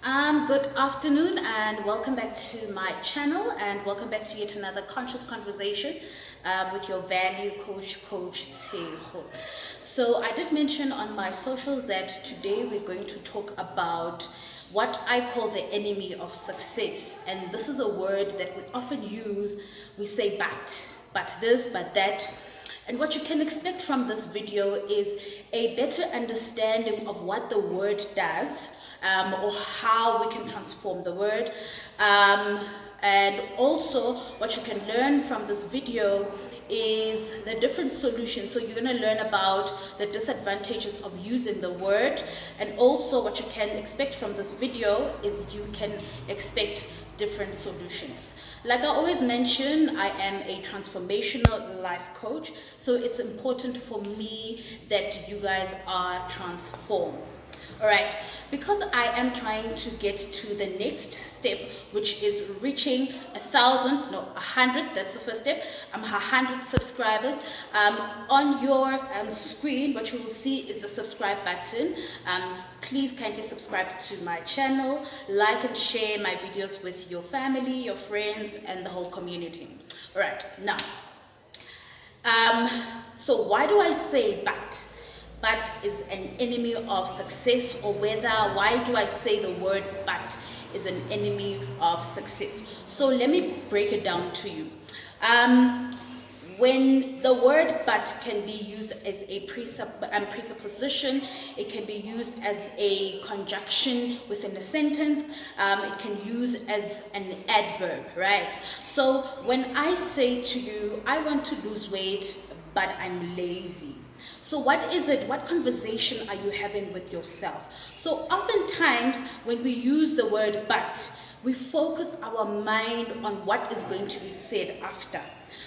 Good afternoon and welcome back to my channel and welcome back to yet another conscious conversation with your value coach, Coach Tshegofatso. So I did mention on my socials that today we're going to talk about what I call the enemy of success, and this is a word that we often use. We say but this, but that. And what you can expect from this video is a better understanding of what the word does, or how we can transform the word, and also what you can learn from this video is the different solutions. So you're going to learn about the disadvantages of using the word, and also what you can expect from this video is you can expect different solutions. Like I always mention, I am a transformational life coach, so it's important for me that you guys are transformed. All right, because I am trying to get to the next step, which is reaching 100. That's the first step. 100 subscribers. On your screen, what you will see is the subscribe button. Please kindly subscribe to my channel, like and share my videos with your family, your friends, and the whole community. All right, now, so why do I say but? But is an enemy of success, or why do I say the word but is an enemy of success? So let me break it down to you. When the word but can be used as a preposition, it can be used as a conjunction within a sentence, it can use as an adverb, right? So when I say to you, I want to lose weight, but I'm lazy. So what is it? What conversation are you having with yourself? So oftentimes when we use the word but, we focus our mind on what is going to be said after.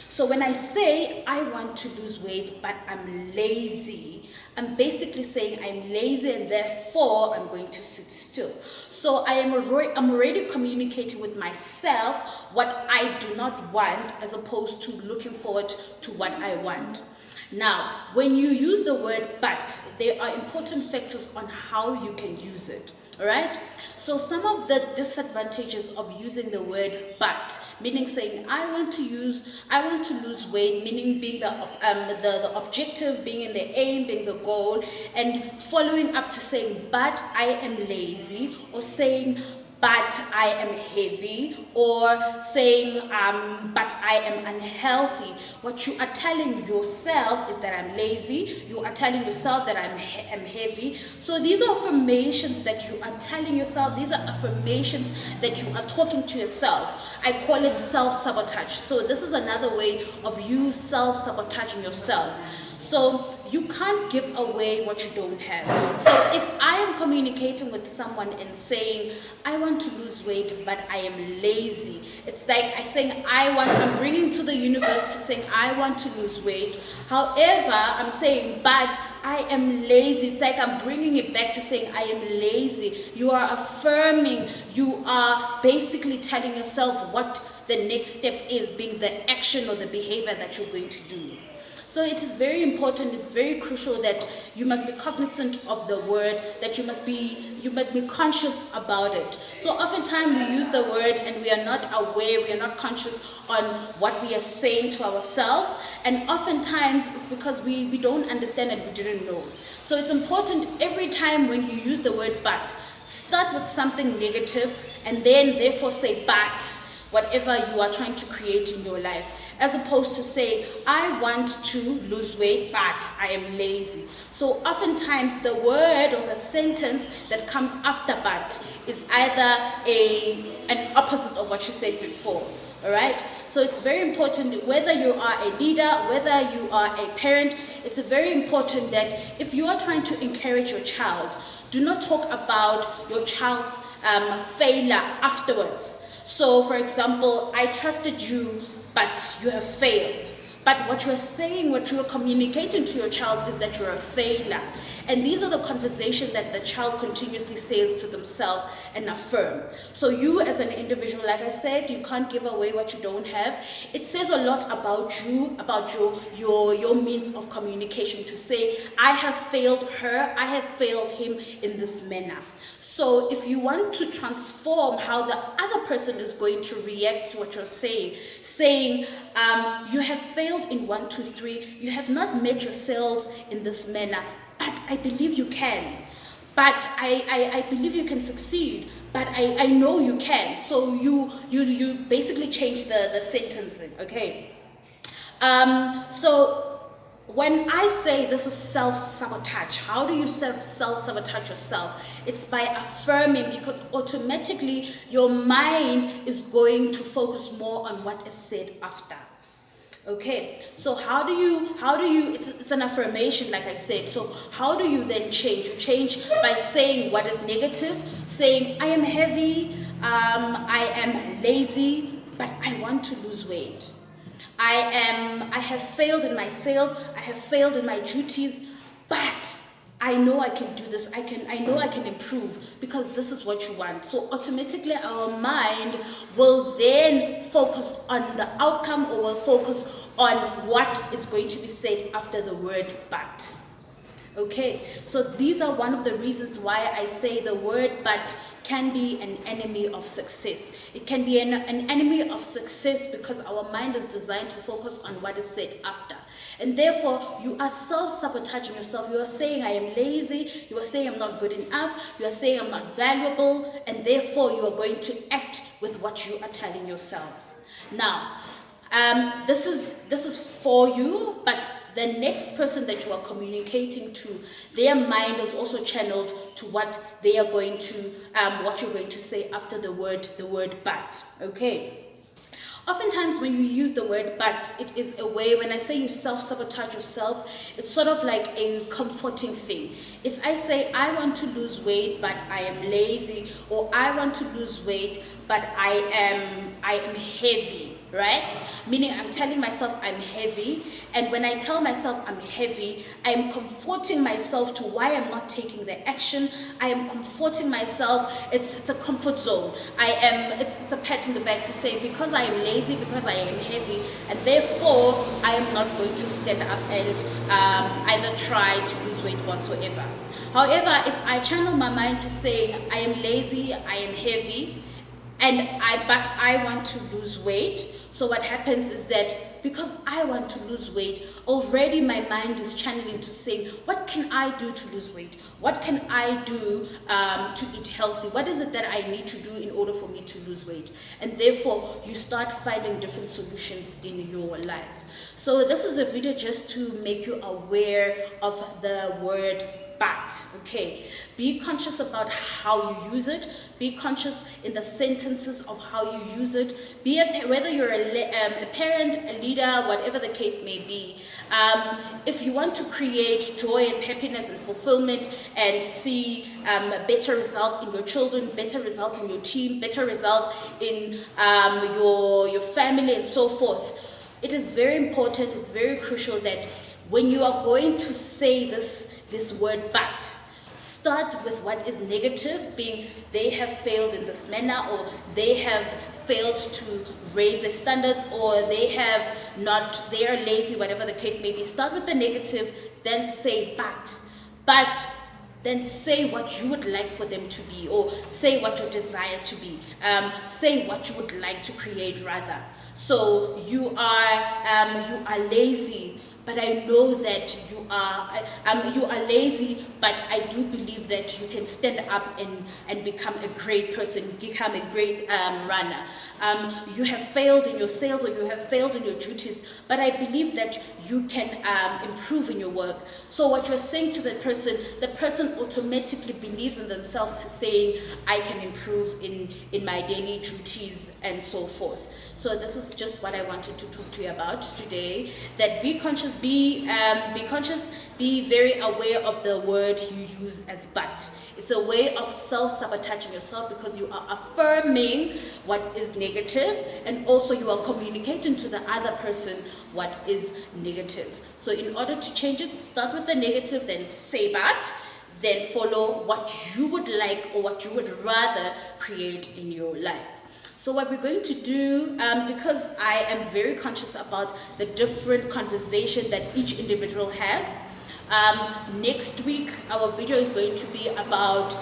So when I say I want to lose weight but I'm lazy, I'm basically saying I'm lazy and therefore I'm going to sit still. So I'm already communicating with myself what I do not want, as opposed to looking forward to what I want. Now, when you use the word but, there are important factors on how you can use it. All right? So some of the disadvantages of using the word but, meaning saying I want to lose weight, meaning being the objective, being in the aim, being the goal, and following up to saying but I am lazy, or saying but I am heavy, or saying but I am unhealthy. What you are telling yourself is that I'm lazy. You are telling yourself that I'm heavy. So these are affirmations that you are telling yourself. These are affirmations that you are talking to yourself. I call it self-sabotage. So this is another way of you self-sabotaging yourself. So you can't give away what you don't have. So if I am communicating with someone and saying, I want to lose weight, but I am lazy. It's like I'm bringing to the universe to saying, I want to lose weight. However, I'm saying, but I am lazy. It's like I'm bringing it back to saying, I am lazy. You are affirming. You are basically telling yourself what the next step is, being the action or the behavior that you're going to do. So it is very important, it's very crucial that you must be cognizant of the word, that you must be conscious about it. So oftentimes we use the word and we are not aware, we are not conscious on what we are saying to ourselves, and oftentimes it's because we don't understand and we didn't know. So it's important every time when you use the word but, start with something negative and then therefore say but whatever you are trying to create in your life, as opposed to say, I want to lose weight, but I am lazy. So oftentimes the word or the sentence that comes after but is either an opposite of what you said before. All right? So it's very important, whether you are a leader, whether you are a parent, it's very important that if you are trying to encourage your child, do not talk about your child's failure afterwards. So, for example, I trusted you, but you have failed. But what you're saying, what you're communicating to your child is that you're a failure. And these are the conversations that the child continuously says to themselves and affirm. So you as an individual, like I said, you can't give away what you don't have. It says a lot about you, about your means of communication, to say, I have failed her, I have failed him in this manner. So if you want to transform how the other person is going to react to what you're saying, you have failed in 1, 2, 3, you have not met yourselves in this manner, but I believe you can. But I believe you can succeed, but I know you can. So you basically change the sentencing, okay? So when I say this is self-sabotage, how do you self-sabotage yourself? It's by affirming, because automatically your mind is going to focus more on what is said after. Okay, so how do you, it's an affirmation, like I said. So how do you then change? You change by saying what is negative, saying, I am heavy, I am lazy, but I want to lose weight. I have failed in my sales, I have failed in my duties, but I know I can do this, I know I can improve, because this is what you want. So automatically our mind will then focus on the outcome, or will focus on what is going to be said after the word but. Okay, so these are one of the reasons why I say the word but can be an enemy of success. It can be an enemy of success because our mind is designed to focus on what is said after. And therefore, you are self-sabotaging yourself. You are saying, I am lazy. You are saying, I'm not good enough. You are saying, I'm not valuable. And therefore, you are going to act with what you are telling yourself. Now, this is for you, but the next person that you are communicating to, their mind is also channeled to what they are going to, what you're going to say after the word but. Okay. Oftentimes when you use the word but, it is a way, when I say you self-sabotage yourself, it's sort of like a comforting thing. If I say I want to lose weight but I am lazy, or I want to lose weight but I am heavy, right? Meaning I'm telling myself I'm heavy, and when I tell myself I'm heavy, I am comforting myself to why I'm not taking the action. I am comforting myself. It's a comfort zone. It's a pat in the back to say, because I am lazy, because I am heavy, and therefore I am not going to stand up and either try to lose weight whatsoever. However, if I channel my mind to say I am lazy, I am heavy, but I want to lose weight. So what happens is that because I want to lose weight, already my mind is channeling to say, what can I do to lose weight? What can I do to eat healthy? What is it that I need to do in order for me to lose weight? And therefore, you start finding different solutions in your life. So this is a video just to make you aware of the word but. Okay, be conscious about how you use it. Be conscious in the sentences of how you use it. Whether you're a parent, a leader, whatever the case may be. If you want to create joy and happiness and fulfillment and see better results in your children, better results in your team, better results in your family and so forth, it is very important, it's very crucial that when you are going to say this word but, start with what is negative, being they have failed in this manner, or they have failed to raise their standards, or they are lazy, whatever the case may be. Start with the negative, then say but then say what you would like for them to be, or say what you desire to be, say what you would like to create rather. So you are lazy, but I know that you are lazy, but I do believe that you can stand up and become a great person, become a great runner. You have failed in your sales, or you have failed in your duties, but I believe that you can improve in your work. So what you're saying to the person automatically believes in themselves to saying, I can improve in my daily duties and so forth. So this is just what I wanted to talk to you about today, that be conscious conscious, be conscious, be very aware of the word you use as but. It's a way of self-sabotaging yourself because you are affirming what is negative, and also you are communicating to the other person what is negative. So in order to change it, start with the negative, then say but, then follow what you would like or what you would rather create in your life. So what we're going to do, because I am very conscious about the different conversation that each individual has, next week our video is going to be about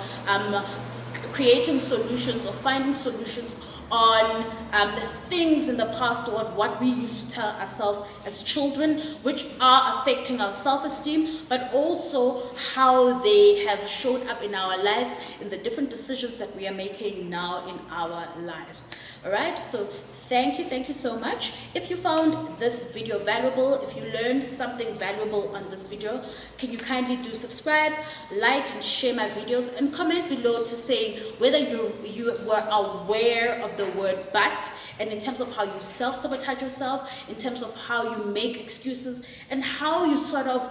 creating solutions or finding solutions on the things in the past or what we used to tell ourselves as children, which are affecting our self-esteem, but also how they have showed up in our lives in the different decisions that we are making now in our lives. All right, so thank you so much. If you found this video valuable, if you learned something valuable on this video, can you kindly do subscribe, like and share my videos, and comment below to say whether you were aware of the word but, and in terms of how you self-sabotage yourself, in terms of how you make excuses, and how you sort of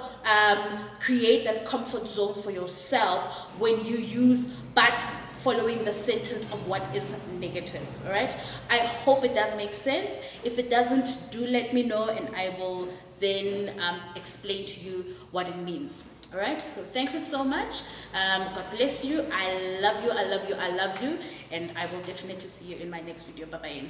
create that comfort zone for yourself when you use but following the sentence of what is negative. All right, I hope it does make sense. If it doesn't, do let me know and I will then explain to you what it means. All right, so thank you so much. God bless you. I love you, I love you, I love you, and I will definitely see you in my next video. Bye bye.